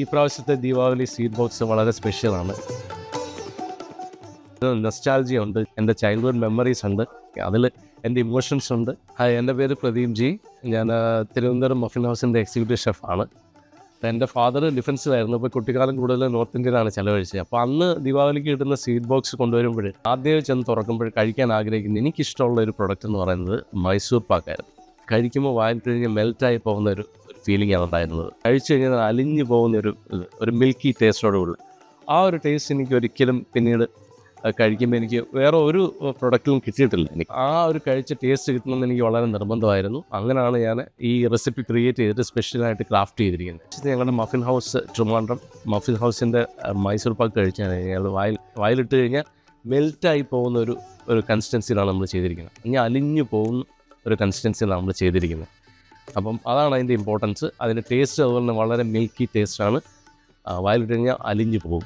ഈ പ്രാവശ്യത്തെ Deepavali sweet box വളരെ സ്പെഷ്യലാണ്. നൊസ്റ്റാൾജിയ ഉണ്ട്, എൻ്റെ ചൈൽഡ്ഹുഡ് മെമ്മറീസ് ഉണ്ട്, അതിൽ എൻ്റെ ഇമോഷൻസ് ഉണ്ട്. എൻ്റെ പേര് പ്രദീപ് ജി. ഞാൻ തിരുവനന്തപുരം മഫിൻ ഹൗസിൻ്റെ എക്സിക്യൂട്ടീവ് ഷെഫാണ്. എൻ്റെ ഫാദർ ഡിഫൻസിലായിരുന്നു. അപ്പോൾ കുട്ടിക്കാലം കൂടുതൽ നോർത്ത് ഇന്ത്യയിലാണ് ചിലവഴിച്ചത്. അപ്പോൾ അന്ന് ദീപാവലിക്ക് കിട്ടുന്ന സ്വീറ്റ് ബോക്സ് കൊണ്ടുവരുമ്പോൾ ആദ്യം ചെന്ന് തുറക്കുമ്പോൾ കഴിക്കാൻ ആഗ്രഹിക്കുന്ന എനിക്കിഷ്ടമുള്ള ഒരു പ്രൊഡക്റ്റ് എന്ന് പറയുന്നത് മൈസൂർ പാക്കായിരുന്നു. കഴിക്കുമ്പോൾ വായിൽ കഴിഞ്ഞ് മെൽറ്റായി പോകുന്ന ഒരു ഫീലിംഗാണ് ഉണ്ടായിരുന്നത്. കഴിച്ചു കഴിഞ്ഞാൽ അലിഞ്ഞു പോകുന്ന ഒരു മിൽക്കി ടേസ്റ്റോടുകൂടി ആ ഒരു ടേസ്റ്റ് എനിക്ക് ഒരിക്കലും പിന്നീട് കഴിക്കുമ്പോൾ എനിക്ക് വേറെ ഒരു പ്രൊഡക്റ്റിലും കിട്ടിയിട്ടില്ല. എനിക്ക് ആ ഒരു കഴിച്ച ടേസ്റ്റ് കിട്ടണമെന്ന് എനിക്ക് വളരെ നിർബന്ധമായിരുന്നു. അങ്ങനെയാണ് ഞാൻ ഈ റെസിപ്പി ക്രിയേറ്റ് ചെയ്തിട്ട് സ്പെഷ്യലായിട്ട് ക്രാഫ്റ്റ് ചെയ്തിരിക്കുന്നത്. ഞങ്ങളുടെ മഫിൻ ഹൗസ് ട്രിവാൻഡ്രം മഫിൻ ഹൗസിൻ്റെ മൈസൂർ പാക്ക് കഴിച്ചാൽ ഞങ്ങൾ വായിലിട്ട് കഴിഞ്ഞാൽ മെൽറ്റായി പോകുന്ന ഒരു കൺസിസ്റ്റൻസിയിലാണ് നമ്മൾ ചെയ്തിരിക്കുന്നത്. ഇനി അലിഞ്ഞു പോകുന്ന ഒരു കൺസിസ്റ്റൻസിയിലാണ് നമ്മൾ ചെയ്തിരിക്കുന്നത്. അപ്പം അതാണ് അതിൻ്റെ ഇമ്പോർട്ടൻസ്. അതിൻ്റെ ടേസ്റ്റ് അതുപോലെ തന്നെ വളരെ മിൽക്കി ടേസ്റ്റാണ്. വായിലിട്ട് കഴിഞ്ഞാൽ അലിഞ്ഞു പോകും.